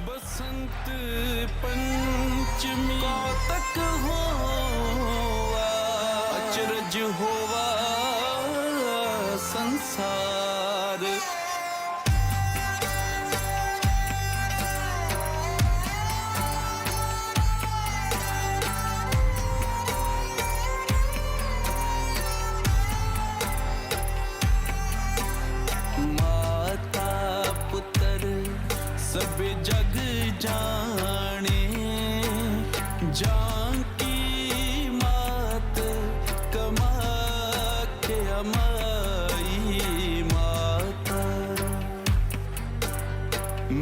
बसंत पंचमी तक होवा अचरज होवा संसार। माता पुत्र सब जग जाने जानकी मात कमाख्या माई माता।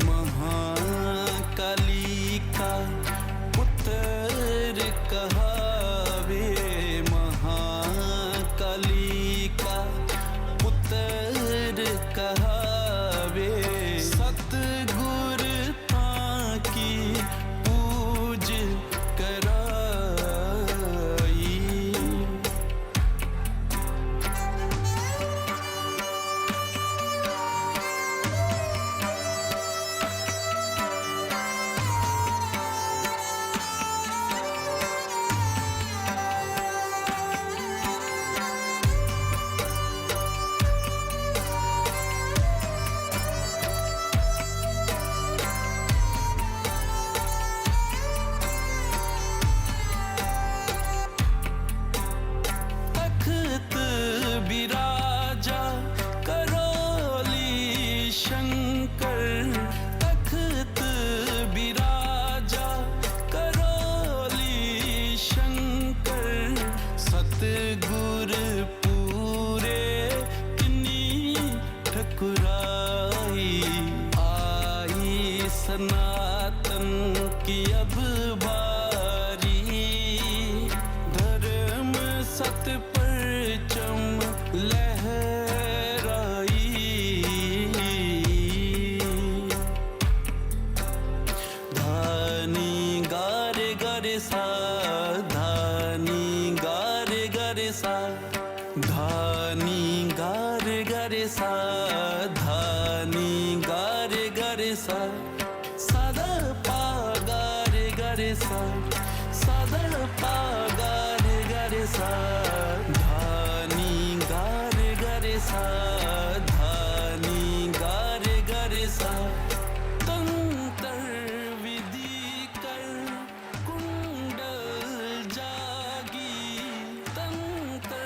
महाकाली का पुत्र कहावे महाकाली का पुत्र कहावे। सतगुर की पूज कराई। विराजा करोली शंकर तख्त विराजा करोली शंकर। सतगुर पूरे किन्नी ठकुराई आई सनातन की अब बारी। धर्म सत परचम लहराई। धानी गारे गारे सा धानी गारे गारे सा धानी गारे गारे सा धानी गारे गारे सा सादा पा गारे गारे सा सादा पा गारे गारे सा। धानी गारे गारे सा धानी गारे गारे सा। तंत्र विधि कर कुंडल जागी तंत्र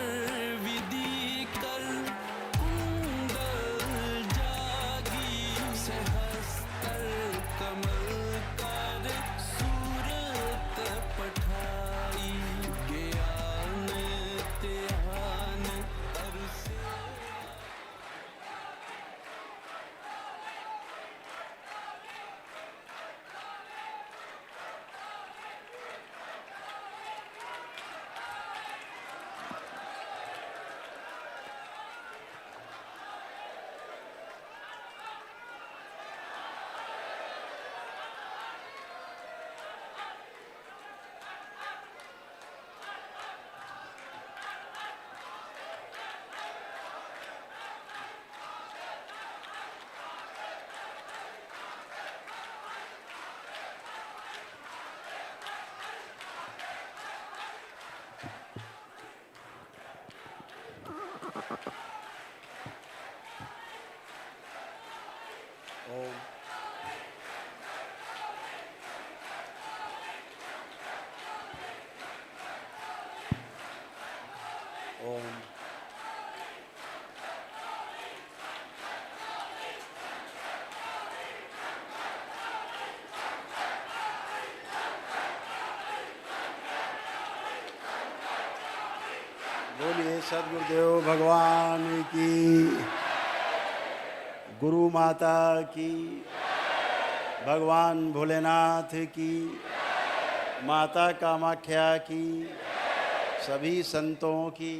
विधि कर कुंडल जागी। सहस्त्र कमल कर सूरत पठाई ज्ञान त्यान अरसे। ओम ओम बोलिए सद्गुरुदेव भगवान की, गुरु माता की, भगवान भोलेनाथ की, माता कामाख्या की, सभी संतों की,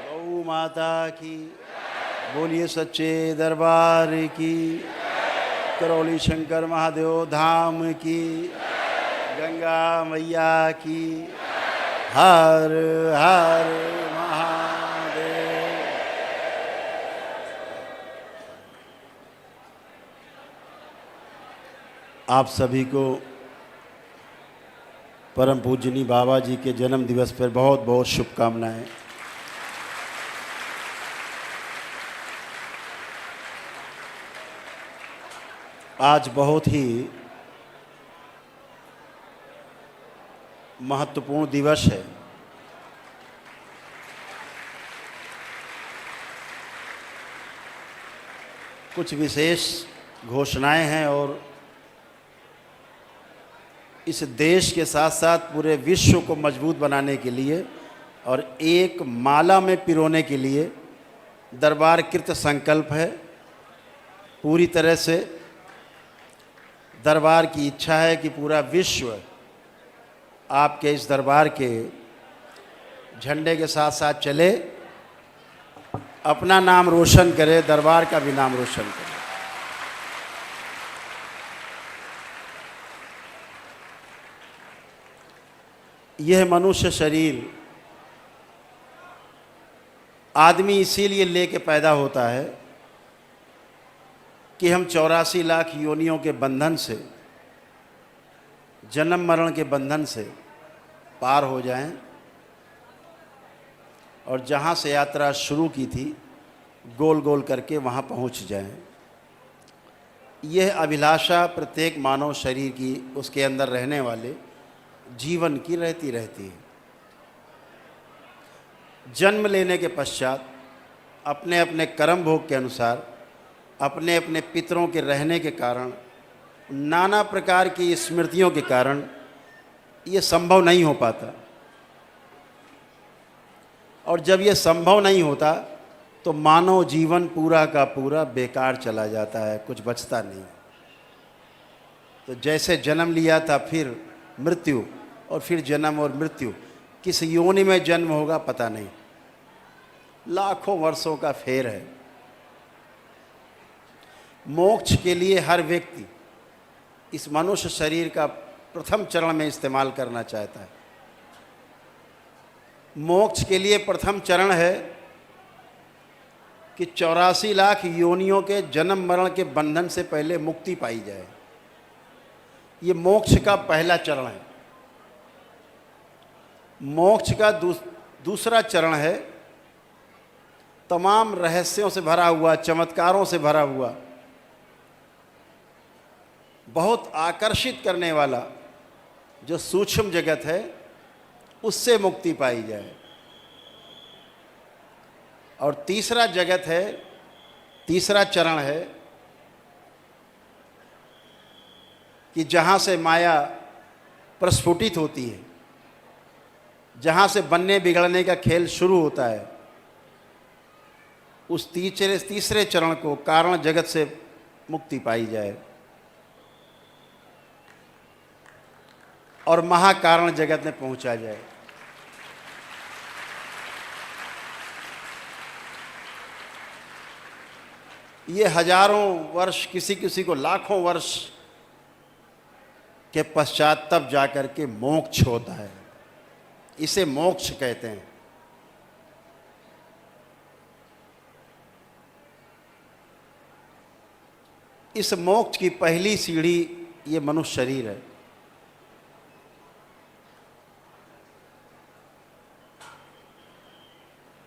गौ माता की, बोलिए सच्चे दरबार की, करौली शंकर महादेव धाम की, गंगा मैया की, हर हर महादेव। आप सभी को परम पूजनी बाबा जी के जन्म दिवस पर बहुत बहुत शुभकामनाएं। आज बहुत ही महत्वपूर्ण दिवस है। कुछ विशेष घोषणाएं हैं और इस देश के साथ साथ पूरे विश्व को मजबूत बनाने के लिए और एक माला में पिरोने के लिए दरबार कृत संकल्प है। पूरी तरह से दरबार की इच्छा है कि पूरा विश्व आपके इस दरबार के झंडे के साथ साथ चले, अपना नाम रोशन करे, दरबार का भी नाम रोशन करे। यह मनुष्य शरीर आदमी इसीलिए लेके पैदा होता है कि हम 84 लाख योनियों के बंधन से, जन्म मरण के बंधन से पार हो जाएं और जहाँ से यात्रा शुरू की थी गोल गोल करके वहाँ पहुँच जाएं। यह अभिलाषा प्रत्येक मानव शरीर की, उसके अंदर रहने वाले जीवन की रहती है। जन्म लेने के पश्चात अपने अपने कर्म भोग के अनुसार, अपने अपने पितरों के रहने के कारण, नाना प्रकार की स्मृतियों के कारण ये संभव नहीं हो पाता। और जब ये संभव नहीं होता तो मानव जीवन पूरा का पूरा बेकार चला जाता है, कुछ बचता नहीं। तो जैसे जन्म लिया था, फिर मृत्यु, और फिर जन्म और मृत्यु, किस योनि में जन्म होगा पता नहीं, लाखों वर्षों का फेर है। मोक्ष के लिए हर व्यक्ति इस मनुष्य शरीर का प्रथम चरण में इस्तेमाल करना चाहता है। मोक्ष के लिए प्रथम चरण है कि 84 लाख योनियों के जन्म मरण के बंधन से पहले मुक्ति पाई जाए। ये मोक्ष का पहला चरण है। मोक्ष का दूसरा चरण है तमाम रहस्यों से भरा हुआ, चमत्कारों से भरा हुआ, बहुत आकर्षित करने वाला जो सूक्ष्म जगत है, उससे मुक्ति पाई जाए। और तीसरा जगत है, तीसरा चरण है कि जहाँ से माया प्रस्फुटित होती है, जहाँ से बनने बिगड़ने का खेल शुरू होता है, उस तीसरे चरण को कारण जगत से मुक्ति पाई जाए और महाकारण जगत में पहुंचा जाए। ये हजारों वर्ष, किसी किसी को लाखों वर्ष के पश्चात तब जाकर के मोक्ष होता है। इसे मोक्ष कहते हैं। इस मोक्ष की पहली सीढ़ी ये मनुष्य शरीर है।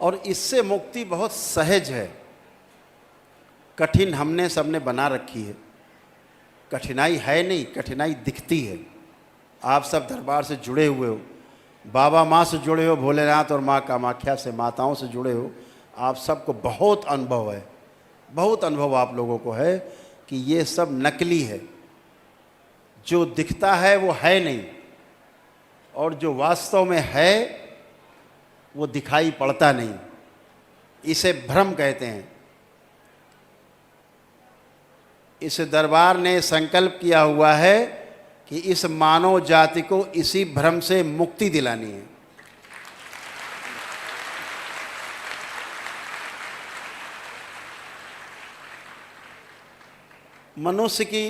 और इससे मुक्ति बहुत सहज है। कठिन हमने सबने बना रखी है। कठिनाई है नहीं, कठिनाई दिखती है। आप सब दरबार से जुड़े हुए हो, बाबा माँ से जुड़े हो, भोलेनाथ और माँ कामाख्या से, माताओं से जुड़े हो। आप सबको बहुत अनुभव है, बहुत अनुभव आप लोगों को है कि ये सब नकली है। जो दिखता है वो है नहीं, और जो वास्तव में है वो दिखाई पड़ता नहीं। इसे भ्रम कहते हैं। इस दरबार ने संकल्प किया हुआ है कि इस मानव जाति को इसी भ्रम से मुक्ति दिलानी है। मनुष्य की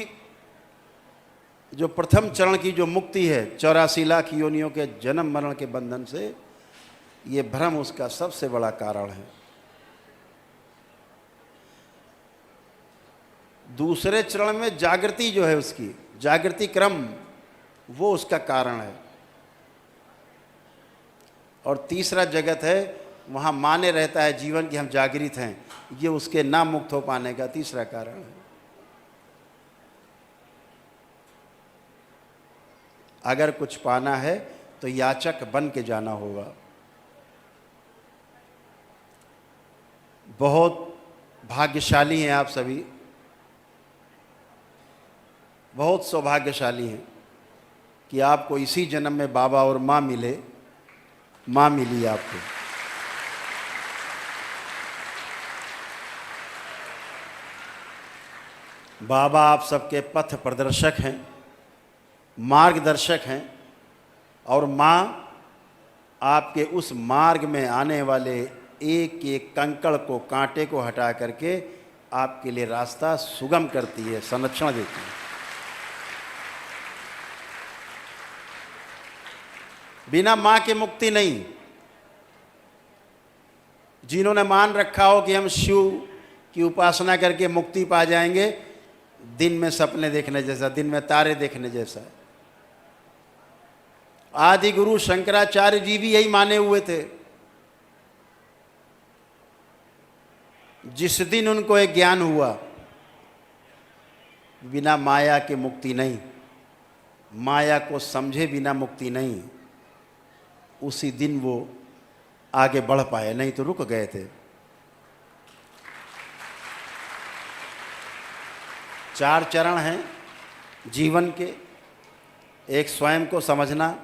जो प्रथम चरण की जो मुक्ति है 84 लाख योनियों के जन्म मरण के बंधन से, ये भ्रम उसका सबसे बड़ा कारण है। दूसरे चरण में जागृति जो है, उसकी जागृति क्रम, वो उसका कारण है। और तीसरा जगत है, वहाँ माने रहता है जीवन कि हम जागृत हैं, ये उसके ना मुक्त हो पाने का तीसरा कारण है। अगर कुछ पाना है तो याचक बन के जाना होगा। बहुत भाग्यशाली हैं आप सभी, बहुत सौभाग्यशाली हैं कि आपको इसी जन्म में बाबा और माँ मिले, माँ मिली आपको। बाबा आप सबके पथ प्रदर्शक हैं, मार्गदर्शक हैं, और माँ आपके उस मार्ग में आने वाले एक एक कंकड़ को, कांटे को हटा करके आपके लिए रास्ता सुगम करती है, संरक्षण देती है। बिना माँ के मुक्ति नहीं। जिन्होंने मान रखा हो कि हम शिव की उपासना करके मुक्ति पा जाएंगे, दिन में सपने देखने जैसा, दिन में तारे देखने जैसा। आदि गुरु शंकराचार्य जी भी यही माने हुए थे। जिस दिन उनको एक ज्ञान हुआ बिना माया के मुक्ति नहीं, माया को समझे बिना मुक्ति नहीं, उसी दिन वो आगे बढ़ पाए, नहीं तो रुक गए थे। 4 चरण हैं जीवन के। एक स्वयं को समझना,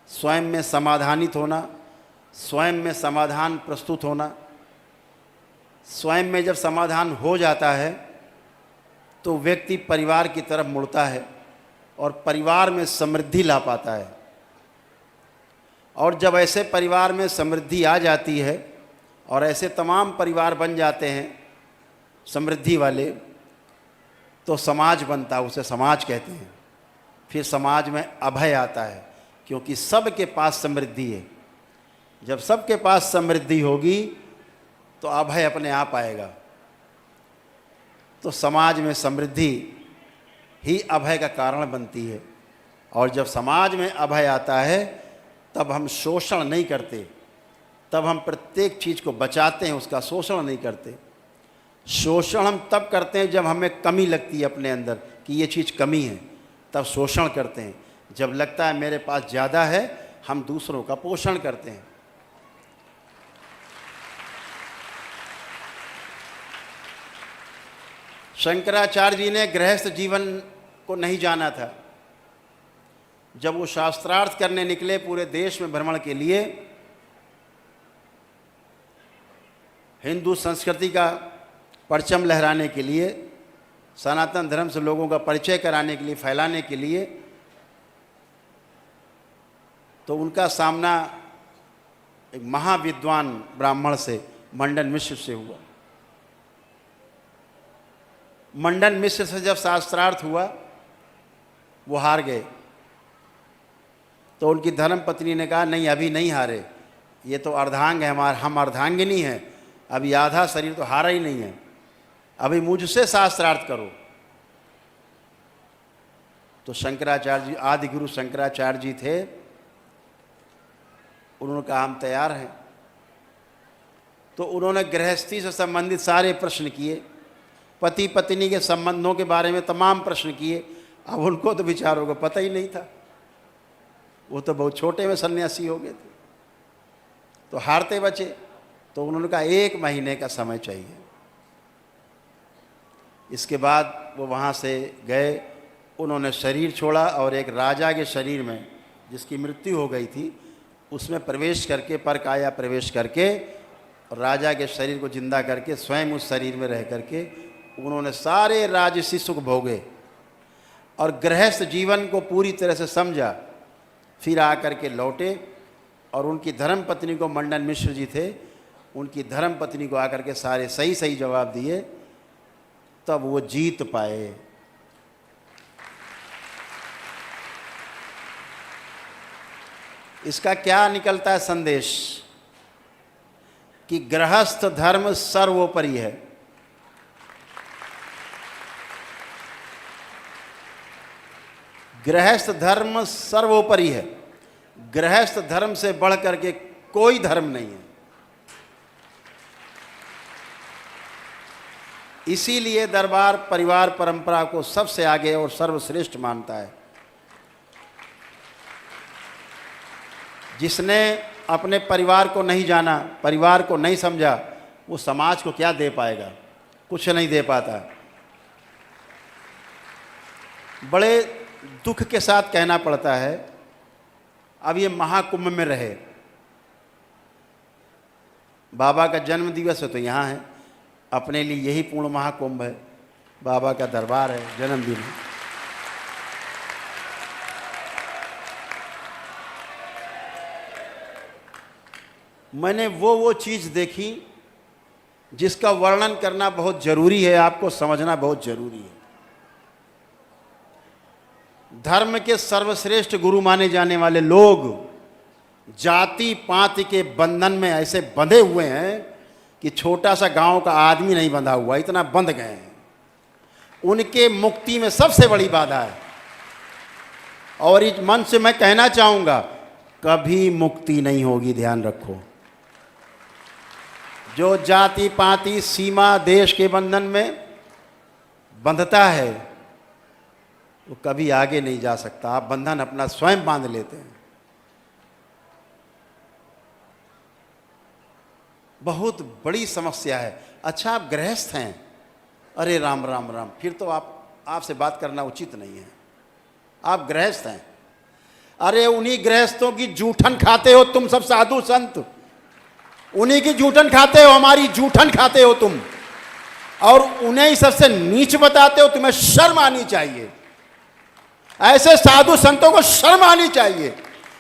स्वयं में समाधानित होना, स्वयं में समाधान प्रस्तुत होना। स्वयं में जब समाधान हो जाता है तो व्यक्ति परिवार की तरफ मुड़ता है और परिवार में समृद्धि ला पाता है। और जब ऐसे परिवार में समृद्धि आ जाती है और ऐसे तमाम परिवार बन जाते हैं समृद्धि वाले, तो समाज बनता है, उसे समाज कहते हैं। फिर समाज में अभय आता है, क्योंकि सबके पास समृद्धि है। जब सबके पास समृद्धि होगी तो अभय अपने आप आएगा। तो समाज में समृद्धि ही अभय का कारण बनती है। और जब समाज में अभय आता है तब हम शोषण नहीं करते, तब हम प्रत्येक चीज़ को बचाते हैं, उसका शोषण नहीं करते। शोषण हम तब करते हैं जब हमें कमी लगती है अपने अंदर कि ये चीज़ कमी है, तब शोषण करते हैं। जब लगता है मेरे पास ज़्यादा है, हम दूसरों का पोषण करते हैं। शंकराचार्य जी ने गृहस्थ जीवन को नहीं जाना था। जब वो शास्त्रार्थ करने निकले पूरे देश में भ्रमण के लिए, हिंदू संस्कृति का परचम लहराने के लिए, सनातन धर्म से लोगों का परिचय कराने के लिए, फैलाने के लिए, तो उनका सामना एक महाविद्वान ब्राह्मण से, मंडन मिश्र से हुआ। मंडन मिश्र से जब शास्त्रार्थ हुआ, वो हार गए। तो उनकी धर्म पत्नी ने कहा, नहीं अभी नहीं हारे, ये तो अर्धांग है हमारा, हम अर्धांगिनी हैं, अभी आधा शरीर तो हारा ही नहीं है, अभी मुझसे शास्त्रार्थ करो। तो शंकराचार्य जी, आदि गुरु शंकराचार्य जी थे, उन्होंने कहा हम तैयार हैं। तो उन्होंने गृहस्थी से संबंधित सारे प्रश्न किए, पति पत्नी के संबंधों के बारे में तमाम प्रश्न किए। अब उनको तो विचारों को पता ही नहीं था, वो तो बहुत छोटे में सन्यासी हो गए थे, तो हारते बचे। तो उन्होंने कहा 1 महीने का समय चाहिए। इसके बाद वो वहाँ से गए, उन्होंने शरीर छोड़ा और एक राजा के शरीर में, जिसकी मृत्यु हो गई थी, उसमें प्रवेश करके, परकाया प्रवेश करके, राजा के शरीर को जिंदा करके स्वयं उस शरीर में रह करके उन्होंने सारे राजसी सुख भोगे और गृहस्थ जीवन को पूरी तरह से समझा। फिर आकर के लौटे और उनकी धर्म पत्नी को, मंडन मिश्र जी थे, उनकी धर्म पत्नी को आकर के सारे सही सही जवाब दिए। तब वो जीत पाए। इसका क्या निकलता है संदेश? कि गृहस्थ धर्म सर्वोपरि है। गृहस्थ धर्म सर्वोपरि है। गृहस्थ धर्म से बढ़ करके कोई धर्म नहीं है। इसीलिए दरबार परिवार परंपरा को सबसे आगे और सर्वश्रेष्ठ मानता है। जिसने अपने परिवार को नहीं जाना, परिवार को नहीं समझा, वो समाज को क्या दे पाएगा? कुछ नहीं दे पाता। बड़े दुख के साथ कहना पड़ता है, अब ये महाकुंभ में रहे, बाबा का जन्म दिवस है तो यहाँ है, अपने लिए यही पूर्ण महाकुंभ है, बाबा का दरबार है, जन्मदिन है। मैंने वो चीज़ देखी जिसका वर्णन करना बहुत ज़रूरी है, आपको समझना बहुत ज़रूरी है। धर्म के सर्वश्रेष्ठ गुरु माने जाने वाले लोग जाति पाति के बंधन में ऐसे बंधे हुए हैं कि छोटा सा गांव का आदमी नहीं बंधा हुआ, इतना बंध गए हैं। उनके मुक्ति में सबसे बड़ी बाधा है। और इस मन से मैं कहना चाहूँगा, कभी मुक्ति नहीं होगी, ध्यान रखो। जो जाति पाति सीमा देश के बंधन में बंधता है वो कभी आगे नहीं जा सकता। आप बंधन अपना स्वयं बांध लेते हैं। बहुत बड़ी समस्या है। अच्छा, आप गृहस्थ हैं, अरे राम राम राम, फिर तो आपसे बात करना उचित नहीं है। आप गृहस्थ हैं, अरे उन्हीं गृहस्थों की जूठन खाते हो तुम सब साधु संत, उन्हीं की जूठन खाते हो, हमारी जूठन खाते हो तुम, और उन्हें ही सबसे नीच बताते हो। तुम्हें शर्म आनी चाहिए। ऐसे साधु संतों को शर्म आनी चाहिए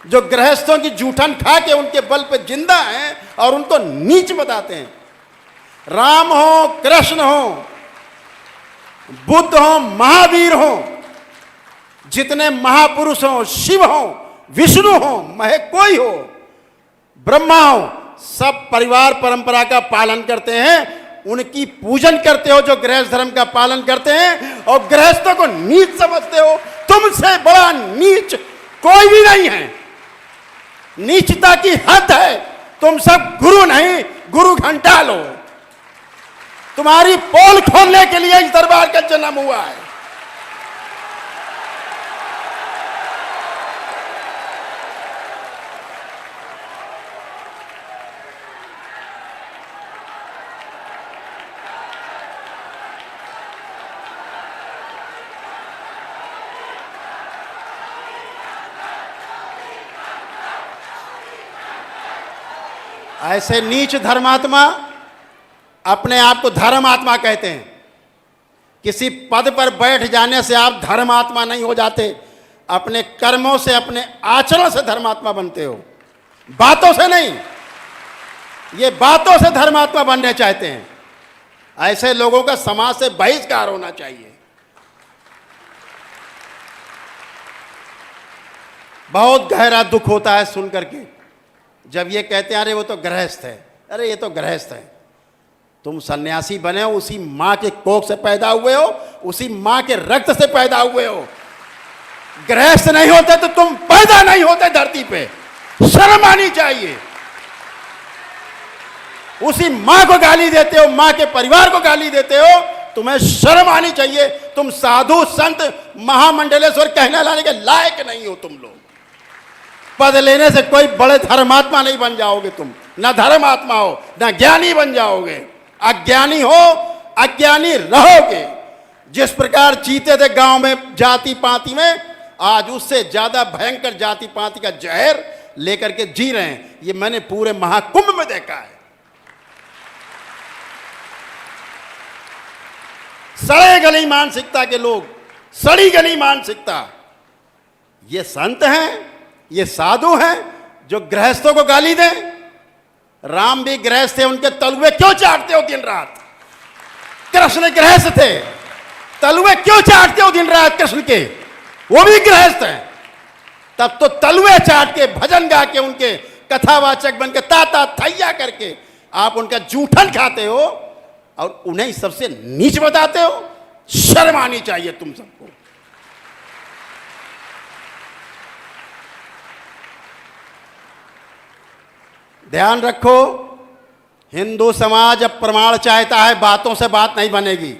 जो गृहस्थों की जूठन खा के उनके बल पे जिंदा हैं और उनको नीच बताते हैं। राम हो, कृष्ण हो, बुद्ध हो, महावीर हो, जितने महापुरुष हो, शिव हो, विष्णु हो, महे कोई हो, ब्रह्मा हो, सब परिवार परंपरा का पालन करते हैं। उनकी पूजन करते हो जो गृहस्थ धर्म का पालन करते हैं, और गृहस्थों को नीच समझते हो। तुमसे बड़ा नीच कोई भी नहीं है। नीचता की हद है। तुम सब गुरु नहीं, गुरु घंटा लो। तुम्हारी पोल खोलने के लिए इस दरबार का जन्म हुआ है। ऐसे नीच धर्मात्मा अपने आप को धर्मात्मा कहते हैं। किसी पद पर बैठ जाने से आप धर्मात्मा नहीं हो जाते। अपने कर्मों से, अपने आचरण से धर्मात्मा बनते हो, बातों से नहीं। ये बातों से धर्मात्मा बनने चाहते हैं। ऐसे लोगों का समाज से बहिष्कार होना चाहिए। बहुत गहरा दुख होता है सुन करके जब ये कहते हैं अरे वो तो गृहस्थ है। अरे ये तो गृहस्थ है। तुम सन्यासी बने हो, उसी माँ के कोख से पैदा हुए हो, उसी माँ के रक्त से पैदा हुए हो। गृहस्थ नहीं होते तो तुम पैदा नहीं होते धरती पे। शर्म आनी चाहिए। उसी माँ को गाली देते हो, माँ के परिवार को गाली देते हो, तुम्हें शर्म आनी चाहिए। तुम साधु संत महामंडलेश्वर कहने लाने के लायक नहीं हो। तुम लोग पद लेने से कोई बड़े धर्मात्मा नहीं बन जाओगे। तुम ना धर्मात्मा हो, ना ज्ञानी बन जाओगे। अज्ञानी हो, अज्ञानी रहोगे। जिस प्रकार जीते थे गांव में जाति पाति में, आज उससे ज्यादा भयंकर जाति पाति का जहर लेकर के जी रहे हैं। ये मैंने पूरे महाकुंभ में देखा है। सड़े गली मानसिकता के लोग, सड़ी गली मानसिकता। ये संत हैं, ये साधु हैं जो गृहस्थों को गाली दें। राम भी गृहस्थ थे, उनके तलवे क्यों चाटते हो दिन रात? कृष्ण गृहस्थ थे। तलवे क्यों चाटते हो दिन रात कृष्ण के? वो भी गृहस्थ हैं। तब तो तलवे चाट के, भजन गा के, उनके कथावाचक बन के, ताता थैया करके आप उनका जूठन खाते हो और उन्हें सबसे नीच बताते हो। शर्म आनी चाहिए तुम सबको। ध्यान रखो, हिंदू समाज अब प्रमाण चाहता है, बातों से बात नहीं बनेगी।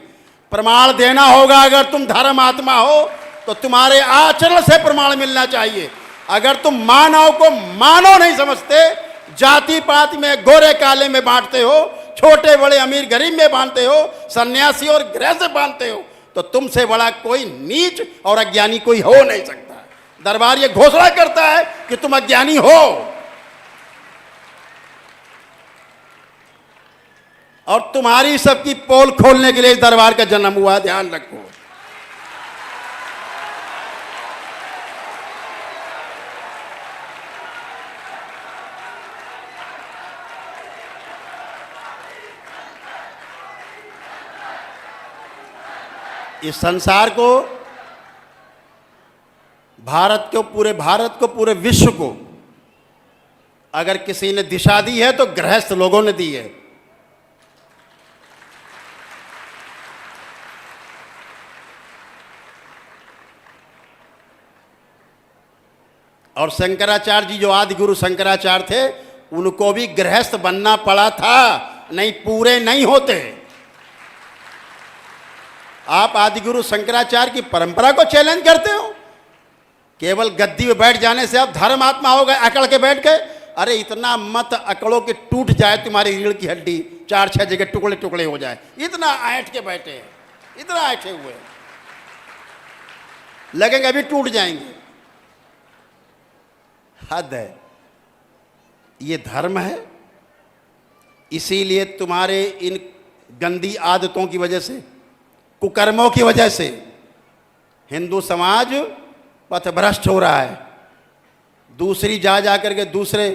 प्रमाण देना होगा। अगर तुम धर्म आत्मा हो तो तुम्हारे आचरण से प्रमाण मिलना चाहिए। अगर तुम मानव को मानव नहीं समझते, जाति पाति में, गोरे काले में बांटते हो, छोटे बड़े अमीर गरीब में बांटते हो, सन्यासी और गृहस्थ बांटते हो, तो तुमसे बड़ा कोई नीच और अज्ञानी कोई हो नहीं सकता। दरबार ये घोषणा करता है कि तुम अज्ञानी हो और तुम्हारी सबकी पोल खोलने के लिए इस दरबार का जन्म हुआ। ध्यान रखो। इस संसार को, भारत को, पूरे विश्व को अगर किसी ने दिशा दी है तो गृहस्थ लोगों ने दी है। और शंकराचार्य जी, जो आदि गुरु शंकराचार्य थे, उनको भी गृहस्थ बनना पड़ा था, नहीं पूरे नहीं होते। आप आदिगुरु शंकराचार्य की परंपरा को चैलेंज करते हो। केवल गद्दी में बैठ जाने से आप धर्मात्मा हो गए, अकड़ के बैठ गए। अरे इतना मत अकड़ो कि टूट जाए तुम्हारी रीढ़ की हड्डी, 4-6 जगह टुकड़े टुकड़े हो जाए। इतना ऐंठ के बैठे हैं, इतना ऐंठे हुए हैं, लगेंगे अभी टूट जाएंगे। हद है। ये धर्म है। इसीलिए तुम्हारे इन गंदी आदतों की वजह से, कुकर्मों की वजह से हिंदू समाज पथभ्रष्ट हो रहा है। दूसरी जा करके दूसरे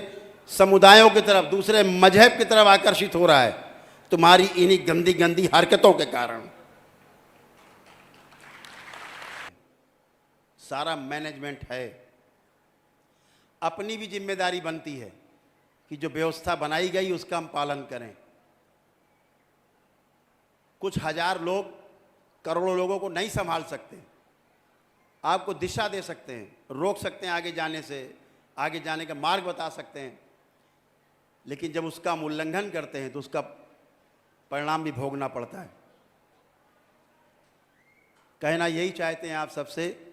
समुदायों की तरफ, दूसरे मजहब की तरफ आकर्षित हो रहा है, तुम्हारी इन्हीं गंदी गंदी हरकतों के कारण। सारा मैनेजमेंट है। अपनी भी जिम्मेदारी बनती है कि जो व्यवस्था बनाई गई उसका हम पालन करें। कुछ हजार लोग करोड़ों लोगों को नहीं संभाल सकते, आपको दिशा दे सकते हैं, रोक सकते हैं आगे जाने से, आगे जाने का मार्ग बता सकते हैं, लेकिन जब उसका हम उल्लंघन करते हैं तो उसका परिणाम भी भोगना पड़ता है। कहना यही चाहते हैं आप सबसे,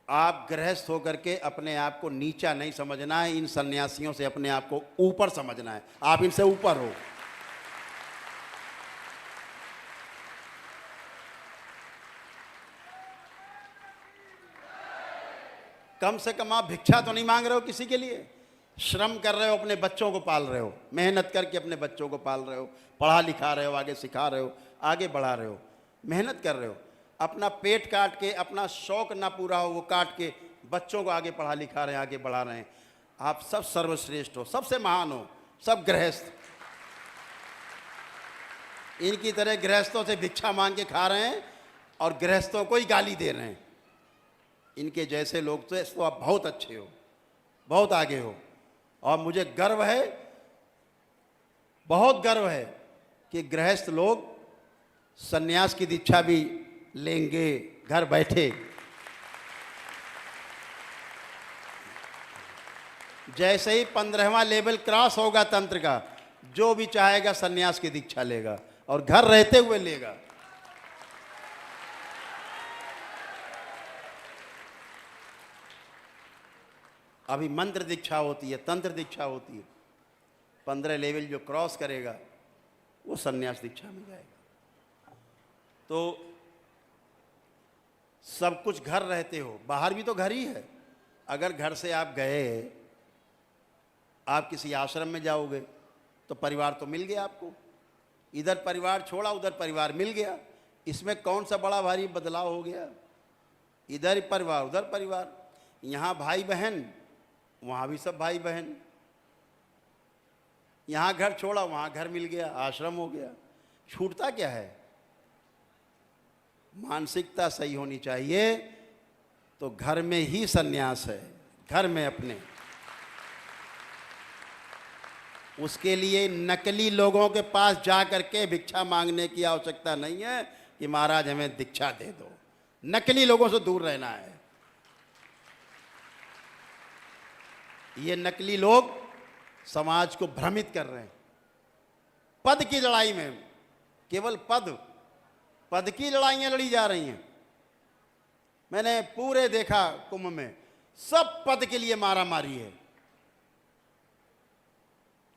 आप गृहस्थ होकर के अपने आप को नीचा नहीं समझना है, इन सन्यासियों से अपने आप को ऊपर समझना है। आप इनसे ऊपर हो। कम से कम आप भिक्षा तो नहीं मांग रहे हो किसी के लिए, श्रम कर रहे हो, अपने बच्चों को पाल रहे हो, मेहनत करके अपने बच्चों को पाल रहे हो, पढ़ा लिखा रहे हो, आगे सिखा रहे हो, आगे बढ़ा रहे हो, मेहनत कर रहे हो। अपना पेट काट के, अपना शौक ना पूरा हो वो काट के बच्चों को आगे पढ़ा लिखा रहे हैं, आगे बढ़ा रहे हैं। आप सब सर्वश्रेष्ठ हो, सबसे महान हो, सब गृहस्थ। इनकी तरह गृहस्थों से भिक्षा मांग के खा रहे हैं और गृहस्थों को ही गाली दे रहे हैं। इनके जैसे लोग तो आप बहुत अच्छे हो, बहुत आगे हो। और मुझे गर्व है, बहुत गर्व है कि गृहस्थ लोग सन्यास की दीक्षा भी लेंगे घर बैठे। जैसे ही 15वां लेवल क्रॉस होगा तंत्र का, जो भी चाहेगा सन्यास की दीक्षा लेगा और घर रहते हुए लेगा। अभी मंत्र दीक्षा होती है, तंत्र दीक्षा होती है। 15 लेवल जो क्रॉस करेगा वो सन्यास दीक्षा में जाएगा। तो सब कुछ घर रहते हो, बाहर भी तो घर ही है। अगर घर से आप गए, आप किसी आश्रम में जाओगे तो परिवार तो मिल गया आपको। इधर परिवार छोड़ा, उधर परिवार मिल गया। इसमें कौन सा बड़ा भारी बदलाव हो गया? इधर परिवार, उधर परिवार। यहाँ भाई बहन, वहाँ भी सब भाई बहन। यहाँ घर छोड़ा, वहाँ घर मिल गया, आश्रम हो गया। छूटता क्या है? मानसिकता सही होनी चाहिए, तो घर में ही सन्यास है, घर में अपने। उसके लिए नकली लोगों के पास जा करके भिक्षा मांगने की आवश्यकता नहीं है कि महाराज हमें दीक्षा दे दो। नकली लोगों से दूर रहना है। ये नकली लोग समाज को भ्रमित कर रहे हैं। पद की लड़ाई में, केवल पद की लड़ाइयां लड़ी जा रही हैं। मैंने पूरे देखा कुंभ में, सब पद के लिए मारा मारी है।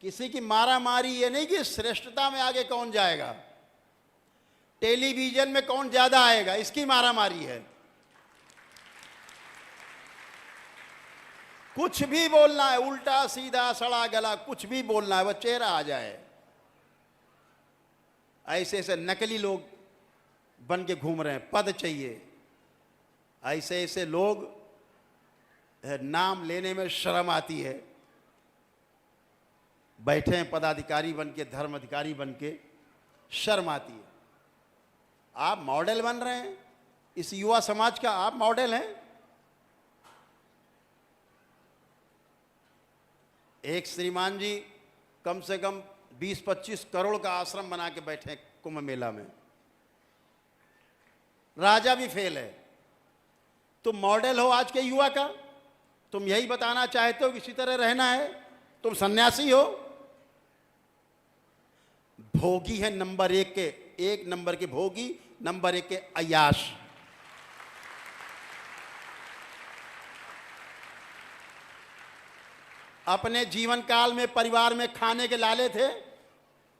किसी की मारा मारी ये नहीं कि श्रेष्ठता में आगे कौन जाएगा, टेलीविजन में कौन ज्यादा आएगा, इसकी मारा मारी है। कुछ भी बोलना है, उल्टा सीधा सड़ा गला कुछ भी बोलना है, वह चेहरा आ जाए। ऐसे ऐसे नकली लोग बन के घूम रहे हैं, पद चाहिए। ऐसे ऐसे लोग नाम लेने में शर्म आती है, बैठे हैं पदाधिकारी बन के, धर्म अधिकारी बन के, शर्म आती है। आप मॉडल बन रहे हैं, इस युवा समाज का आप मॉडल हैं। एक श्रीमान जी कम से कम 20-25 करोड़ का आश्रम बना के बैठे हैं कुंभ मेला में, राजा भी फेल है। तुम मॉडल हो आज के युवा का, तुम यही बताना चाहते हो कि इसी तरह रहना है, तुम सन्यासी हो। भोगी है नंबर 1 के, 1 नंबर के भोगी, नंबर 1 के अय्याश। अपने जीवन काल में परिवार में खाने के लाले थे,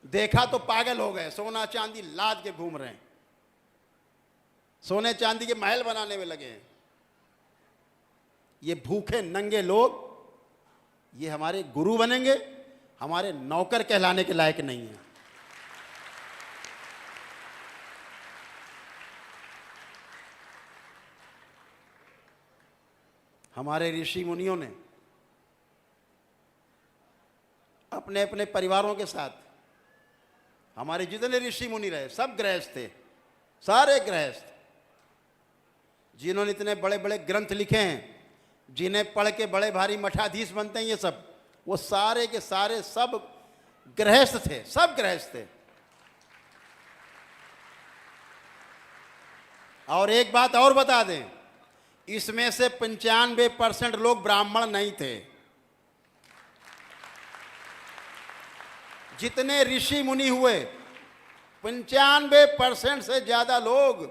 देखा तो पागल हो गए, सोना चांदी लाद के घूम रहे हैं, सोने चांदी के महल बनाने में लगे हैं। ये भूखे नंगे लोग ये हमारे गुरु बनेंगे, हमारे नौकर कहलाने के लायक नहीं है। हमारे ऋषि मुनियों ने अपने अपने परिवारों के साथ, हमारे जितने ऋषि मुनि रहे सब गृहस्थ थे, सारे गृहस्थ, जिन्होंने इतने बड़े बड़े ग्रंथ लिखे हैं, जिन्हें पढ़ के बड़े भारी मठाधीश बनते हैं, ये सब, वो सारे के सारे सब गृहस्थ थे, सब गृहस्थ थे। और एक बात और बता दें, इसमें से 95% लोग ब्राह्मण नहीं थे। जितने ऋषि मुनि हुए 95% से ज्यादा लोग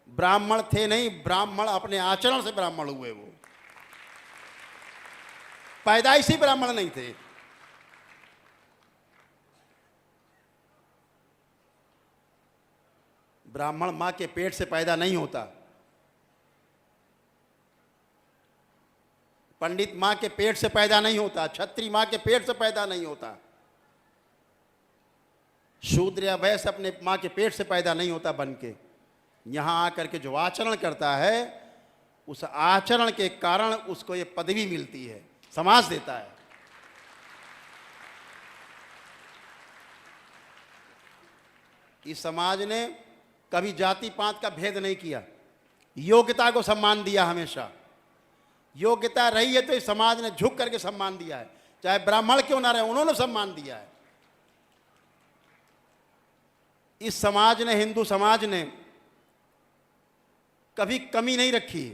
ब्राह्मण थे नहीं, ब्राह्मण अपने आचरण से ब्राह्मण हुए, वो पैदाइशी ब्राह्मण नहीं थे। ब्राह्मण मां के पेट से पैदा नहीं होता, पंडित मां के पेट से पैदा नहीं होता, क्षत्रिय मां के पेट से पैदा नहीं होता, शूद्र या वैश्य अपने मां के पेट से पैदा नहीं होता बन के। यहां आकर के जो आचरण करता है, उस आचरण के कारण उसको ये पदवी मिलती है, समाज देता है। इस समाज ने कभी जाति पात का भेद नहीं किया, योग्यता को सम्मान दिया हमेशा। योग्यता रही है तो इस समाज ने झुक करके सम्मान दिया है, चाहे ब्राह्मण क्यों ना रहे, उन्होंने सम्मान दिया है। इस समाज ने, हिंदू समाज ने कभी कमी नहीं रखी,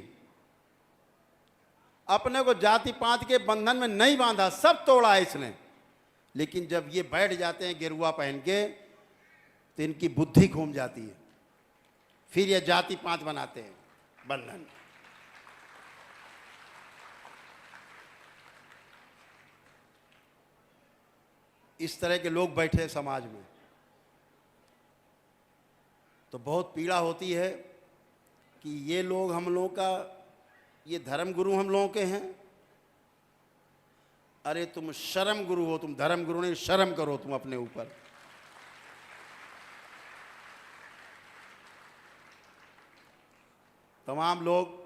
अपने को जाति पात के बंधन में नहीं बांधा, सब तोड़ा है इसने। लेकिन जब ये बैठ जाते हैं गेरुआ पहन के, तो इनकी बुद्धि घूम जाती है, फिर ये जाति पात बनाते हैं बंधन। इस तरह के लोग बैठे समाज में, तो बहुत पीड़ा होती है कि ये लोग हम लोगों का, ये धर्म गुरु हम लोगों के हैं। अरे तुम शर्म गुरु हो, तुम धर्म गुरु नहीं, शर्म करो तुम अपने ऊपर। तमाम लोग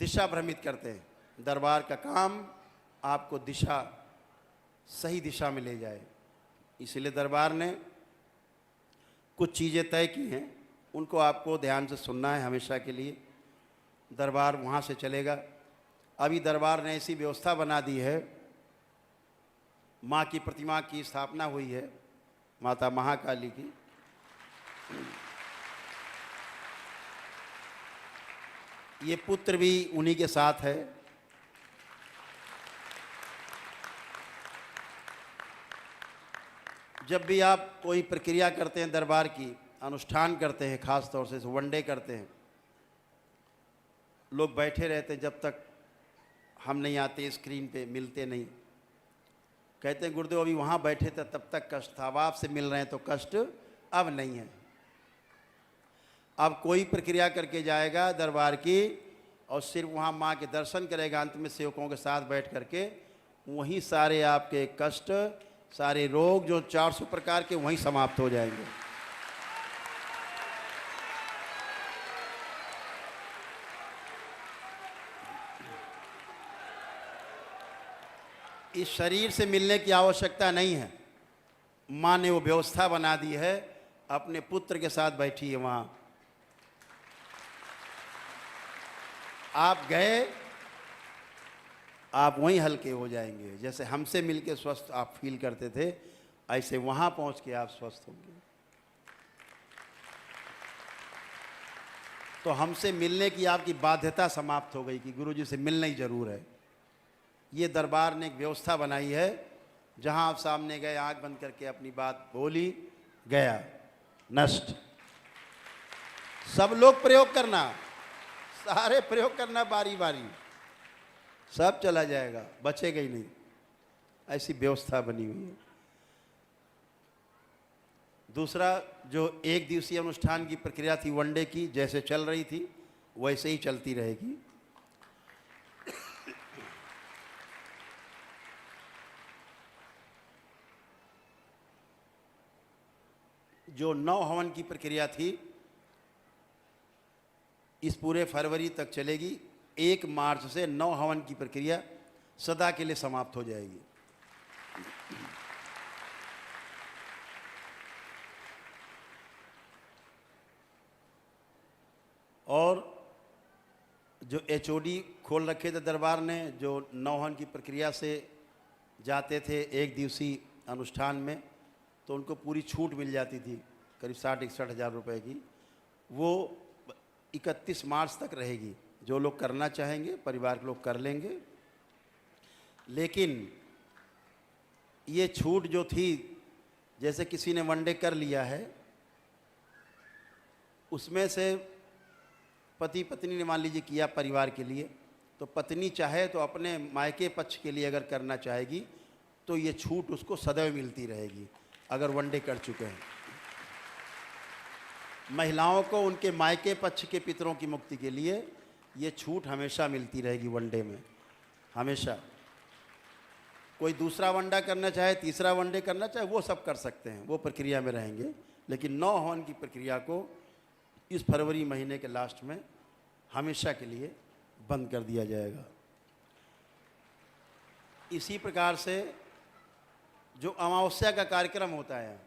दिशा भ्रमित करते हैं। दरबार का काम आपको दिशा, सही दिशा में ले जाए, इसलिए दरबार ने कुछ चीज़ें तय की हैं, उनको आपको ध्यान से सुनना है हमेशा के लिए। दरबार वहाँ से चलेगा। अभी दरबार ने ऐसी व्यवस्था बना दी है, माँ की प्रतिमा की स्थापना हुई है, माता महाकाली की। ये पुत्र भी उन्हीं के साथ है। जब भी आप कोई प्रक्रिया करते हैं दरबार की, अनुष्ठान करते हैं, खास तौर से वनडे करते हैं, लोग बैठे रहते हैं जब तक हम नहीं आते स्क्रीन पे, मिलते नहीं। कहते हैं गुरुदेव अभी वहाँ बैठे थे तब तक कष्ट था, अब आपसे मिल रहे हैं तो कष्ट अब नहीं है। अब कोई प्रक्रिया करके जाएगा दरबार की और सिर्फ वहाँ माँ के दर्शन करेगा अंत में सेवकों के साथ बैठ करके, वहीं सारे आपके कष्ट, सारे रोग जो 400 प्रकार के वहीं समाप्त हो जाएंगे। इस शरीर से मिलने की आवश्यकता नहीं है। माँ ने वो व्यवस्था बना दी है, अपने पुत्र के साथ बैठी है वहाँ। आप गए, आप वहीं हल्के हो जाएंगे। जैसे हमसे मिलके स्वस्थ आप फील करते थे, ऐसे वहाँ पहुँच के आप स्वस्थ होंगे। तो हमसे मिलने की आपकी बाध्यता समाप्त हो गई कि गुरुजी से मिलना ही जरूर है। ये दरबार ने एक व्यवस्था बनाई है, जहाँ आप सामने गए, आंख बंद करके अपनी बात बोली, गया, नष्ट। सब लोग प्रयोग करना, सारे प्रयोग करना बारी बारी, सब चला जाएगा, बचेगा ही नहीं। ऐसी व्यवस्था बनी हुई है। दूसरा, जो एक दिवसीय अनुष्ठान की प्रक्रिया थी वनडे की, जैसे चल रही थी वैसे ही चलती रहेगी। जो 9 हवन की प्रक्रिया थी, इस पूरे फरवरी तक चलेगी। 1 मार्च से 9 हवन की प्रक्रिया सदा के लिए समाप्त हो जाएगी। और जो HOD खोल रखे थे दरबार ने, जो 9 हवन की प्रक्रिया से जाते थे एक दिवसीय अनुष्ठान में, तो उनको पूरी छूट मिल जाती थी, करीब 60-61 हज़ार रुपये की। वो 31 मार्च तक रहेगी। जो लोग करना चाहेंगे, परिवार के लोग कर लेंगे। लेकिन ये छूट जो थी, जैसे किसी ने वनडे कर लिया है, उसमें से पति पत्नी ने मान लीजिए किया परिवार के लिए, तो पत्नी चाहे तो अपने मायके पक्ष के लिए अगर करना चाहेगी तो ये छूट उसको सदैव मिलती रहेगी अगर वनडे कर चुके हैं। महिलाओं को उनके मायके पक्ष के पितरों की मुक्ति के लिए ये छूट हमेशा मिलती रहेगी वनडे में, हमेशा। कोई दूसरा वनडा करना चाहे, तीसरा वनडे करना चाहे, वो सब कर सकते हैं, वो प्रक्रिया में रहेंगे। लेकिन 9 हवन की प्रक्रिया को इस फरवरी महीने के लास्ट में हमेशा के लिए बंद कर दिया जाएगा। इसी प्रकार से जो अमावस्या का कार्यक्रम होता है,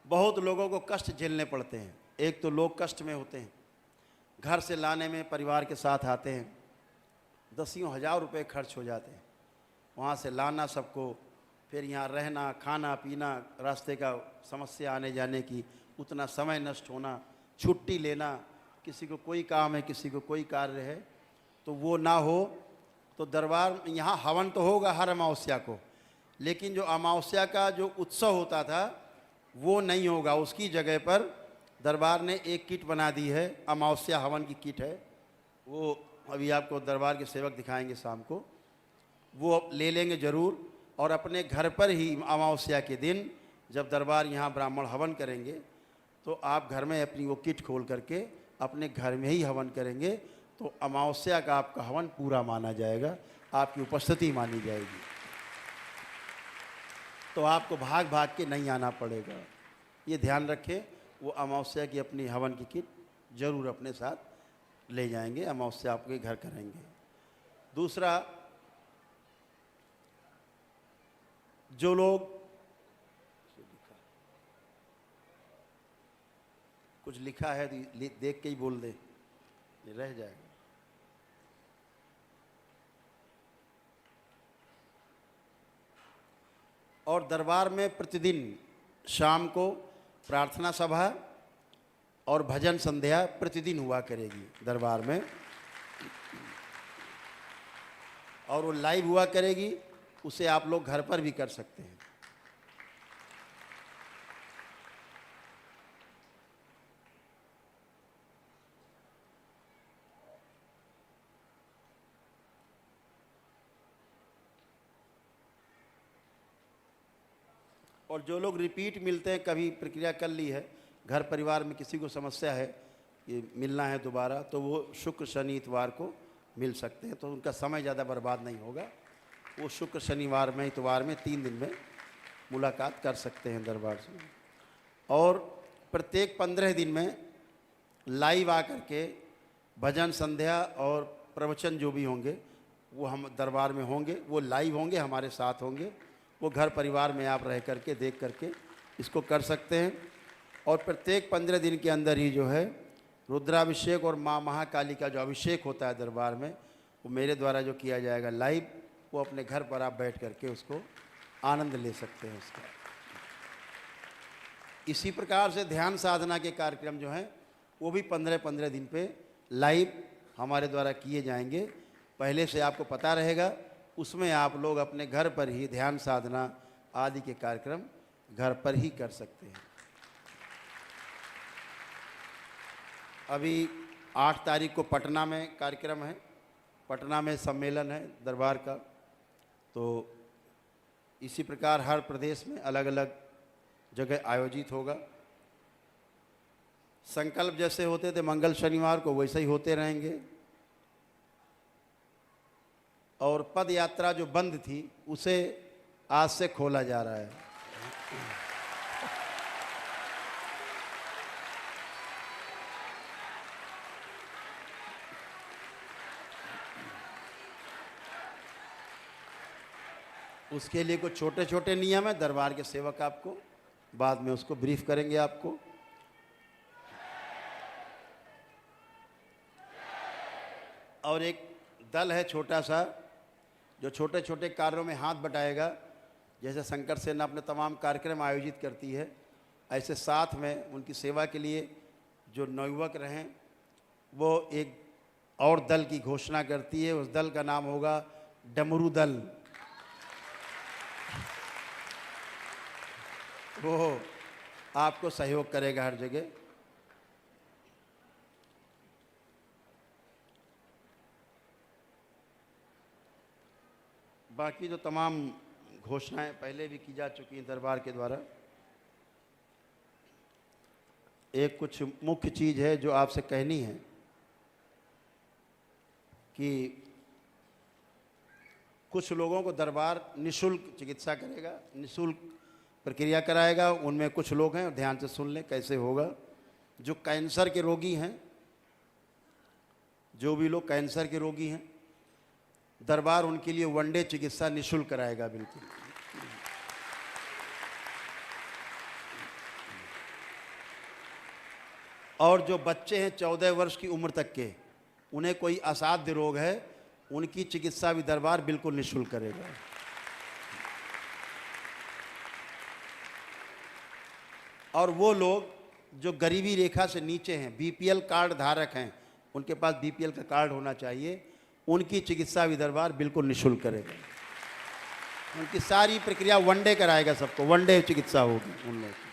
बहुत लोगों को कष्ट झेलने पड़ते हैं। एक तो लोग कष्ट में होते हैं, घर से लाने में परिवार के साथ आते हैं, 10 हज़ार रुपये खर्च हो जाते हैं, वहाँ से लाना सबको, फिर यहाँ रहना, खाना पीना, रास्ते का समस्या आने जाने की, उतना समय नष्ट होना, छुट्टी लेना, किसी को कोई काम है, किसी को कोई कार्य है, तो वो ना हो। तो दरबार यहाँ हवन तो होगा हर अमावस्या को, लेकिन जो अमावस्या का जो उत्सव होता था वो नहीं होगा। उसकी जगह पर दरबार ने एक किट बना दी है, अमावस्या हवन की किट है। वो अभी आपको दरबार के सेवक दिखाएंगे शाम को, वो ले लेंगे ज़रूर। और अपने घर पर ही अमावस्या के दिन जब दरबार यहाँ ब्राह्मण हवन करेंगे, तो आप घर में अपनी वो किट खोल करके अपने घर में ही हवन करेंगे, तो अमावस्या का आपका हवन पूरा माना जाएगा, आपकी उपस्थिति मानी जाएगी। तो आपको भाग भाग के नहीं आना पड़ेगा। ये ध्यान रखें, वो अमावस्या की अपनी हवन की किट जरूर अपने साथ ले जाएंगे, अमावस्या आपके घर करेंगे। दूसरा, जो लोग कुछ लिखा है तो देख के ही बोल दे, ये रह जाएगा। और दरबार में प्रतिदिन शाम को प्रार्थना सभा और भजन संध्या प्रतिदिन हुआ करेगी दरबार में, और वो लाइव हुआ करेगी, उसे आप लोग घर पर भी कर सकते हैं। और जो लोग रिपीट मिलते हैं, कभी प्रक्रिया कर ली है, घर परिवार में किसी को समस्या है कि मिलना है दोबारा, तो वो शुक्र शनि इतवार को मिल सकते हैं, तो उनका समय ज़्यादा बर्बाद नहीं होगा। वो शुक्र शनिवार में इतवार में 3 दिन में मुलाकात कर सकते हैं दरबार से। और प्रत्येक 15 दिन में लाइव आकर के भजन संध्या और प्रवचन जो भी होंगे वो हम दरबार में होंगे, वो लाइव होंगे, हमारे साथ होंगे। वो घर परिवार में आप रह करके देख करके इसको कर सकते हैं। और प्रत्येक 15 दिन के अंदर ही जो है रुद्राभिषेक और माँ महाकाली का जो अभिषेक होता है दरबार में, वो मेरे द्वारा जो किया जाएगा लाइव, वो अपने घर पर आप बैठ करके उसको आनंद ले सकते हैं उसका। इसी प्रकार से ध्यान साधना के कार्यक्रम जो हैं वो भी 15-15 दिन पे लाइव हमारे द्वारा किए जाएंगे। पहले से आपको पता रहेगा, उसमें आप लोग अपने घर पर ही ध्यान साधना आदि के कार्यक्रम घर पर ही कर सकते हैं। अभी 8 तारीख को पटना में कार्यक्रम है, पटना में सम्मेलन है दरबार का। तो इसी प्रकार हर प्रदेश में अलग अलग जगह आयोजित होगा। संकल्प जैसे होते थे मंगल शनिवार को, वैसे ही होते रहेंगे। और पद यात्रा जो बंद थी उसे आज से खोला जा रहा है। उसके लिए कुछ छोटे छोटे नियम है, दरबार के सेवक आपको बाद में उसको ब्रीफ करेंगे आपको। और एक दल है छोटा सा जो छोटे छोटे कार्यों में हाथ बटाएगा। जैसे शंकर सेना अपने तमाम कार्यक्रम आयोजित करती है, ऐसे साथ में उनकी सेवा के लिए जो नवयुवक रहें वो एक और दल की घोषणा करती है। उस दल का नाम होगा डमरू दल। वो आपको सहयोग करेगा हर जगह। बाकी जो तमाम घोषणाएं पहले भी की जा चुकी हैं दरबार के द्वारा, एक कुछ मुख्य चीज़ है जो आपसे कहनी है कि कुछ लोगों को दरबार निःशुल्क चिकित्सा करेगा, निःशुल्क प्रक्रिया कराएगा। उनमें कुछ लोग हैं, ध्यान से सुन लें कैसे होगा। जो कैंसर के रोगी हैं, जो भी लोग कैंसर के रोगी हैं, दरबार उनके लिए वनडे चिकित्सा निःशुल्क कराएगा बिल्कुल। और जो बच्चे हैं 14 वर्ष की उम्र तक के, उन्हें कोई असाध्य रोग है, उनकी चिकित्सा भी दरबार बिल्कुल निःशुल्क करेगा। और वो लोग जो गरीबी रेखा से नीचे हैं, बीपीएल कार्ड धारक हैं, उनके पास बीपीएल का कार्ड होना चाहिए, उनकी चिकित्सा भी दरबार बिल्कुल निःशुल्क करेगा। उनकी सारी प्रक्रिया वनडे कराएगा, सबको वनडे चिकित्सा होगी उन लोगों की।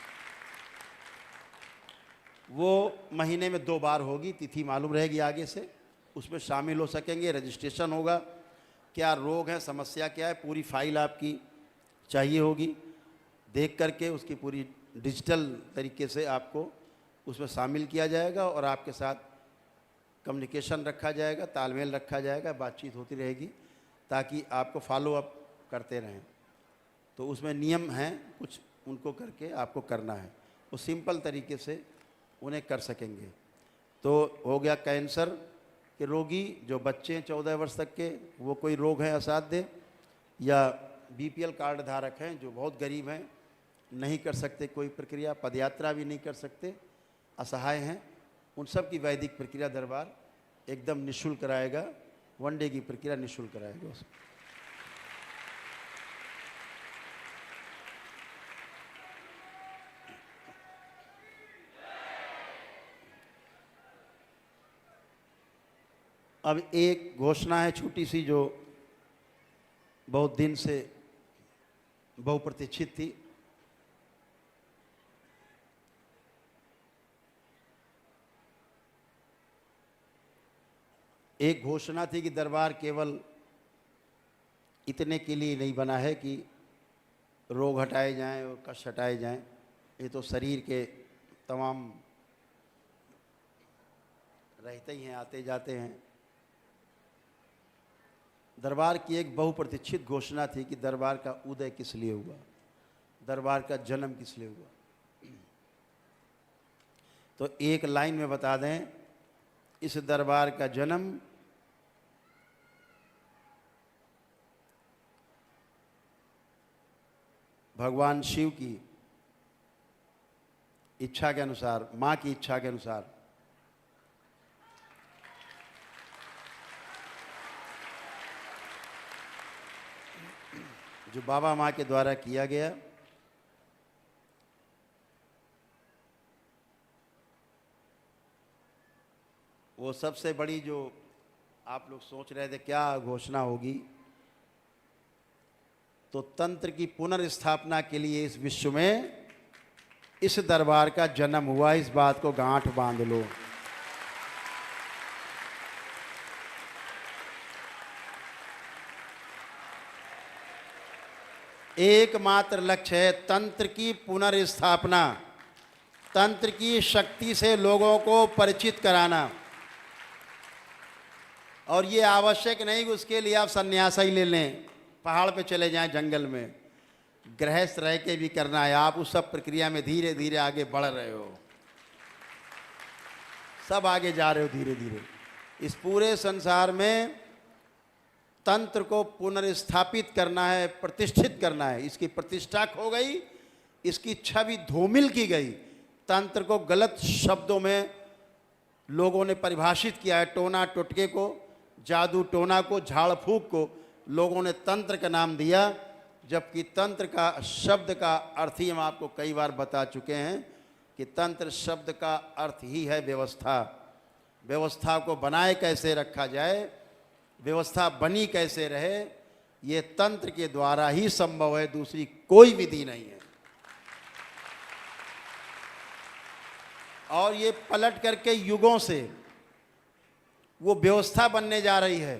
वो महीने में 2 बार होगी, तिथि मालूम रहेगी आगे से, उसमें शामिल हो सकेंगे। रजिस्ट्रेशन होगा, क्या रोग है, समस्या क्या है, पूरी फाइल आपकी चाहिए होगी। देख करके उसकी पूरी डिजिटल तरीके से आपको उसमें शामिल किया जाएगा और आपके साथ कम्युनिकेशन रखा जाएगा, तालमेल रखा जाएगा, बातचीत होती रहेगी ताकि आपको फॉलो अप करते रहें। तो उसमें नियम हैं कुछ, उनको करके आपको करना है। वो सिंपल तरीके से उन्हें कर सकेंगे। तो हो गया कैंसर के रोगी, जो बच्चे हैं 14 वर्ष तक के, वो कोई रोग है असाध्य, या बीपीएल कार्ड धारक हैं जो बहुत गरीब हैं, नहीं कर सकते कोई प्रक्रिया, पदयात्रा भी नहीं कर सकते, असहाय हैं, उन सब की वैदिक प्रक्रिया दरबार एकदम निःशुल्क कराएगा। 1 डे की प्रक्रिया निःशुल्क कराएगा उसमें। अब एक घोषणा है छोटी सी, जो बहुत दिन से बहुप्रतीक्षित थी। एक घोषणा थी कि दरबार केवल इतने के लिए नहीं बना है कि रोग हटाए जाएं और कष्ट हटाए जाएं। ये तो शरीर के तमाम रहते ही हैं, आते जाते हैं। दरबार की एक बहुप्रतीक्षित घोषणा थी कि दरबार का उदय किस लिए हुआ, दरबार का जन्म किस लिए हुआ। तो एक लाइन में बता दें, इस दरबार का जन्म भगवान शिव की इच्छा के अनुसार, माँ की इच्छा के अनुसार, जो बाबा माँ के द्वारा किया गया। वो सबसे बड़ी, जो आप लोग सोच रहे थे क्या घोषणा होगी, तो तंत्र की पुनर्स्थापना के लिए इस विश्व में इस दरबार का जन्म हुआ। इस बात को गांठ बांध लो। एकमात्र लक्ष्य है तंत्र की पुनर्स्थापना, तंत्र की शक्ति से लोगों को परिचित कराना। और ये आवश्यक नहीं कि उसके लिए आप सन्यास ही ले लें, पहाड़ पे चले जाएं, जंगल में, गृहस्थ रह के भी करना है। आप उस सब प्रक्रिया में धीरे धीरे आगे बढ़ रहे हो, सब आगे जा रहे हो धीरे धीरे। इस पूरे संसार में तंत्र को पुनर्स्थापित करना है, प्रतिष्ठित करना है। इसकी प्रतिष्ठा खो गई, इसकी छवि धूमिल की गई। तंत्र को गलत शब्दों में लोगों ने परिभाषित किया है। टोना टोटके को, जादू टोना को, झाड़ फूक को लोगों ने तंत्र का नाम दिया, जबकि तंत्र का शब्द का अर्थ ही हम आपको कई बार बता चुके हैं कि तंत्र शब्द का अर्थ ही है व्यवस्था। व्यवस्था को बनाए कैसे रखा जाए, व्यवस्था बनी कैसे रहे, ये तंत्र के द्वारा ही संभव है, दूसरी कोई विधि नहीं है। और ये पलट करके युगों से वो व्यवस्था बनने जा रही है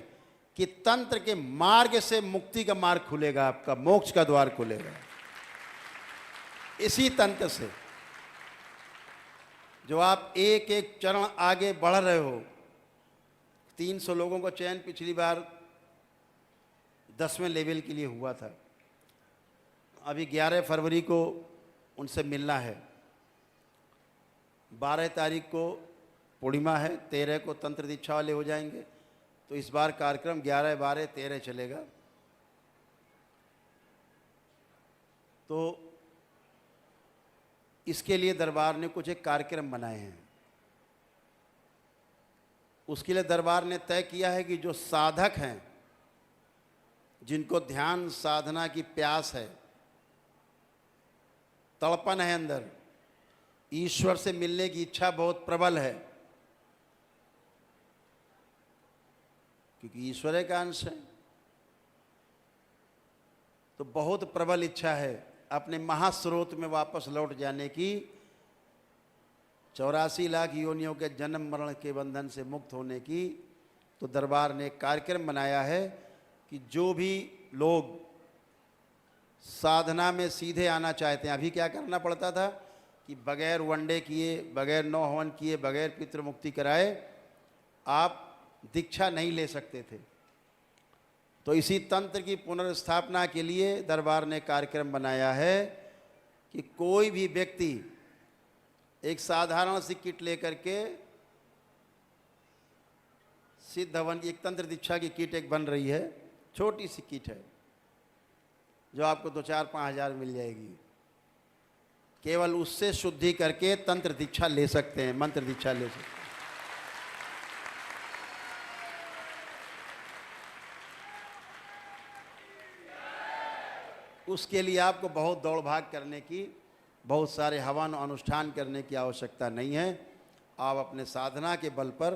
कि तंत्र के मार्ग से मुक्ति का मार्ग खुलेगा, आपका मोक्ष का द्वार खुलेगा। इसी तंत्र से जो आप एक एक चरण आगे बढ़ रहे हो। 300 लोगों को चयन पिछली बार 10वें लेवल के लिए हुआ था। अभी 11 फरवरी को उनसे मिलना है। 12 तारीख को पूर्णिमा है, 13 को तंत्र दीक्षा वाले हो जाएंगे। तो इस बार कार्यक्रम 11, 12, 13 चलेगा। तो इसके लिए दरबार ने कुछ एक कार्यक्रम बनाए हैं। उसके लिए दरबार ने तय किया है कि जो साधक हैं, जिनको ध्यान साधना की प्यास है, तड़पन है अंदर, ईश्वर से मिलने की इच्छा बहुत प्रबल है, क्योंकि ईश्वर का अंश है, तो बहुत प्रबल इच्छा है अपने महास्रोत में वापस लौट जाने की, 84 लाख योनियों के जन्म मरण के बंधन से मुक्त होने की। तो दरबार ने एक कार्यक्रम बनाया है कि जो भी लोग साधना में सीधे आना चाहते हैं, अभी क्या करना पड़ता था कि बगैर वनडे किए, बगैर नौ हवन किए, बगैर पितृमुक्ति कराए आप दीक्षा नहीं ले सकते थे। तो इसी तंत्र की पुनर्स्थापना के लिए दरबार ने कार्यक्रम बनाया है कि कोई भी व्यक्ति एक साधारण सी किट लेकर के, सिद्ध हवन की एक तंत्र दीक्षा की किट एक बन रही है, छोटी सी किट है जो आपको 2-4-5 हज़ार मिल जाएगी। केवल उससे शुद्धि करके तंत्र दीक्षा ले सकते हैं, मंत्र दीक्षा ले सकते हैं। उसके लिए आपको बहुत दौड़ भाग करने की, बहुत सारे हवन अनुष्ठान करने की आवश्यकता नहीं है। आप अपने साधना के बल पर,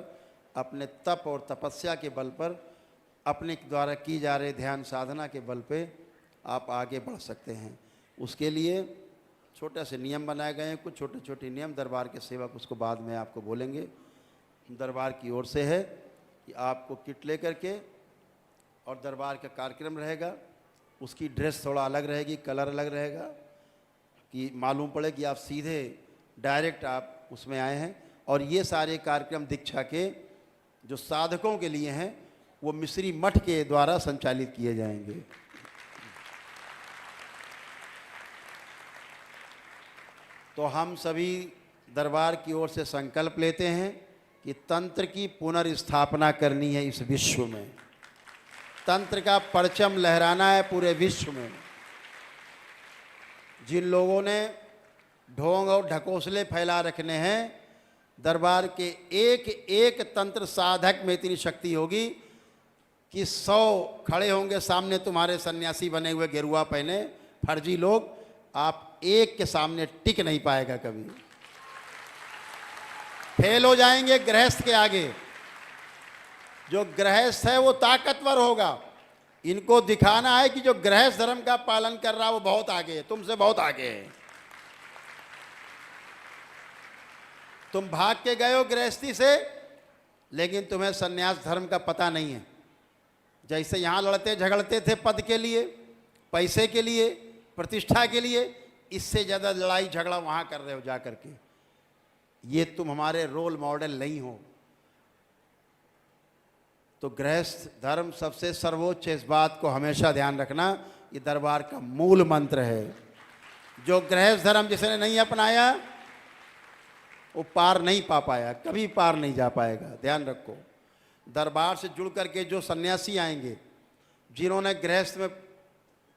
अपने तप और तपस्या के बल पर, अपने द्वारा की जा रहे ध्यान साधना के बल पे आप आगे बढ़ सकते हैं। उसके लिए छोटे से नियम बनाए गए हैं, कुछ छोटे छोटे नियम दरबार के सेवक उसको बाद में आपको बोलेंगे। दरबार की ओर से है कि आपको किट लेकर के, और दरबार का कार्यक्रम रहेगा, उसकी ड्रेस थोड़ा अलग रहेगी, कलर अलग रहेगा, कि मालूम पड़े कि आप सीधे डायरेक्ट आप उसमें आए हैं। और ये सारे कार्यक्रम दीक्षा के जो साधकों के लिए हैं वो मिश्री मठ के द्वारा संचालित किए जाएंगे। तो हम सभी दरबार की ओर से संकल्प लेते हैं कि तंत्र की पुनर्स्थापना करनी है इस विश्व में। तंत्र का परचम लहराना है पूरे विश्व में। जिन लोगों ने ढोंग और ढकोसले फैला रखने हैं, दरबार के एक एक तंत्र साधक में इतनी शक्ति होगी कि 100 खड़े होंगे सामने तुम्हारे सन्यासी बने हुए गेरुआ पहने फर्जी लोग, आप एक के सामने टिक नहीं पाएगा कभी, फेल हो जाएंगे गृहस्थ के आगे। जो गृहस्थ है वो ताकतवर होगा। इनको दिखाना है कि जो गृहस्थ धर्म का पालन कर रहा है वो बहुत आगे है, तुमसे बहुत आगे है। तुम भाग के गए हो गृहस्थी से, लेकिन तुम्हें सन्यास धर्म का पता नहीं है। जैसे यहाँ लड़ते झगड़ते थे पद के लिए, पैसे के लिए, प्रतिष्ठा के लिए, इससे ज़्यादा लड़ाई झगड़ा वहाँ कर रहे हो जा करके। ये तुम हमारे रोल मॉडल नहीं हो। तो गृहस्थ धर्म सबसे सर्वोच्च, इस बात को हमेशा ध्यान रखना। ये दरबार का मूल मंत्र है। जो गृहस्थ धर्म जिसने नहीं अपनाया वो पार नहीं पा पाया, कभी पार नहीं जा पाएगा। ध्यान रखो। दरबार से जुड़ करके जो सन्यासी आएंगे, जिन्होंने गृहस्थ में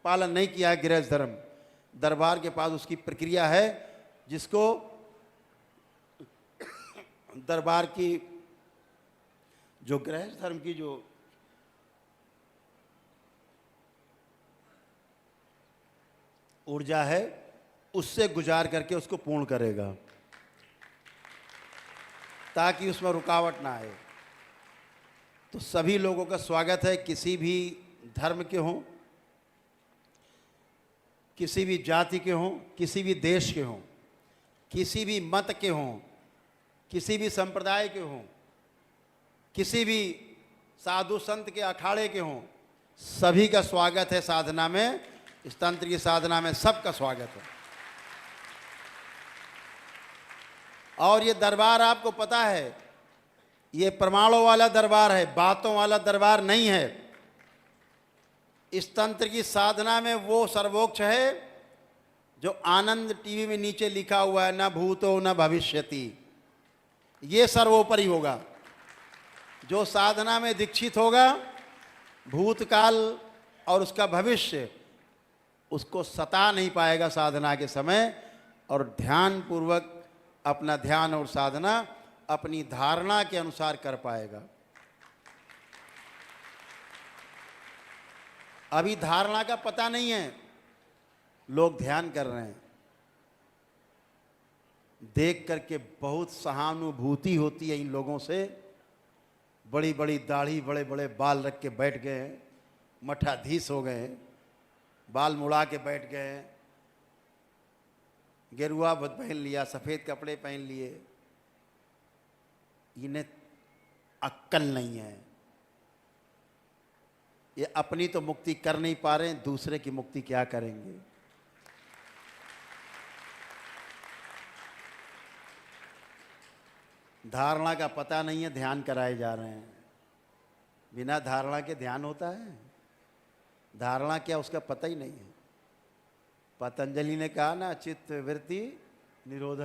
पालन नहीं किया है गृहस्थ धर्म, दरबार के पास उसकी प्रक्रिया है, जिसको दरबार की जो गृहस्थ धर्म की जो ऊर्जा है उससे गुजार करके उसको पूर्ण करेगा, ताकि उसमें रुकावट ना आए। तो सभी लोगों का स्वागत है, किसी भी धर्म के हों, किसी भी जाति के हों, किसी भी देश के हों, किसी भी मत के हों, किसी भी संप्रदाय के हों, किसी भी साधु संत के अखाड़े के हों, सभी का स्वागत है साधना में। इस तंत्र की साधना में सबका स्वागत है। और ये दरबार आपको पता है, ये प्रमाणों वाला दरबार है, बातों वाला दरबार नहीं है। इस तंत्र की साधना में वो सर्वोच्च है जो आनंद टीवी में नीचे लिखा हुआ है, न भूतो न भविष्यति, ये सर्वोपरि होगा। जो साधना में दीक्षित होगा, भूतकाल और उसका भविष्य उसको सता नहीं पाएगा साधना के समय, और ध्यान पूर्वक अपना ध्यान और साधना अपनी धारणा के अनुसार कर पाएगा। अभी धारणा का पता नहीं है, लोग ध्यान कर रहे हैं, देख करके बहुत सहानुभूति होती है इन लोगों से। बड़ी बड़ी दाढ़ी, बड़े बड़े बाल रख के बैठ गए हैं, मठाधीश हो गए हैं, बाल मुड़ा के बैठ गए हैं, गेरुआ पहन लिया, सफ़ेद कपड़े पहन लिए। इन्हें अक्ल नहीं है। ये अपनी तो मुक्ति कर नहीं पा रहे हैं, दूसरे की मुक्ति क्या करेंगे। धारणा का पता नहीं है, ध्यान कराए जा रहे हैं। बिना धारणा के ध्यान होता है? धारणा क्या उसका पता ही नहीं है। पतंजलि ने कहा ना, चित्त वृत्ति निरोध।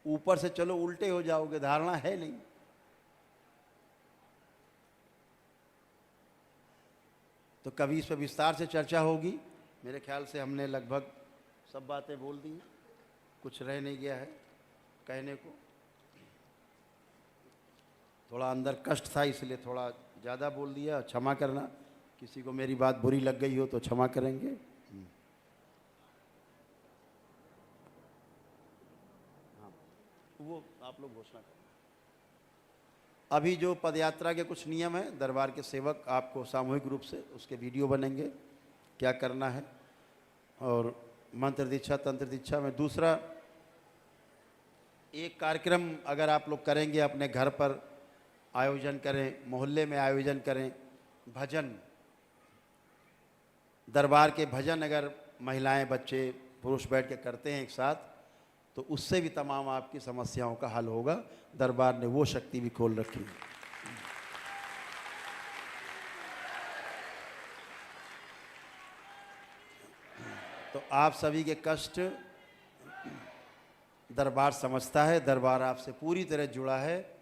ऊपर से चलो उल्टे हो जाओगे, धारणा है नहीं। तो कभी इस पर विस्तार से चर्चा होगी। मेरे ख्याल से हमने लगभग सब बातें बोल दी, कुछ रह नहीं गया है कहने को। थोड़ा अंदर कष्ट था इसलिए थोड़ा ज़्यादा बोल दिया, क्षमा करना। किसी को मेरी बात बुरी लग गई हो तो क्षमा करेंगे। हाँ, वो आप लोग घोषणा करें। अभी जो पदयात्रा के कुछ नियम हैं, दरबार के सेवक आपको सामूहिक रूप से उसके वीडियो बनेंगे, क्या करना है। और मंत्र दीक्षा, तंत्र दीक्षा में दूसरा एक कार्यक्रम अगर आप लोग करेंगे, अपने घर पर आयोजन करें, मोहल्ले में आयोजन करें, भजन, दरबार के भजन अगर महिलाएं, बच्चे, पुरुष बैठ के करते हैं एक साथ, तो उससे भी तमाम आपकी समस्याओं का हल होगा। दरबार ने वो शक्ति भी खोल रखी है। तो आप सभी के कष्ट दरबार समझता है, दरबार आपसे पूरी तरह जुड़ा है।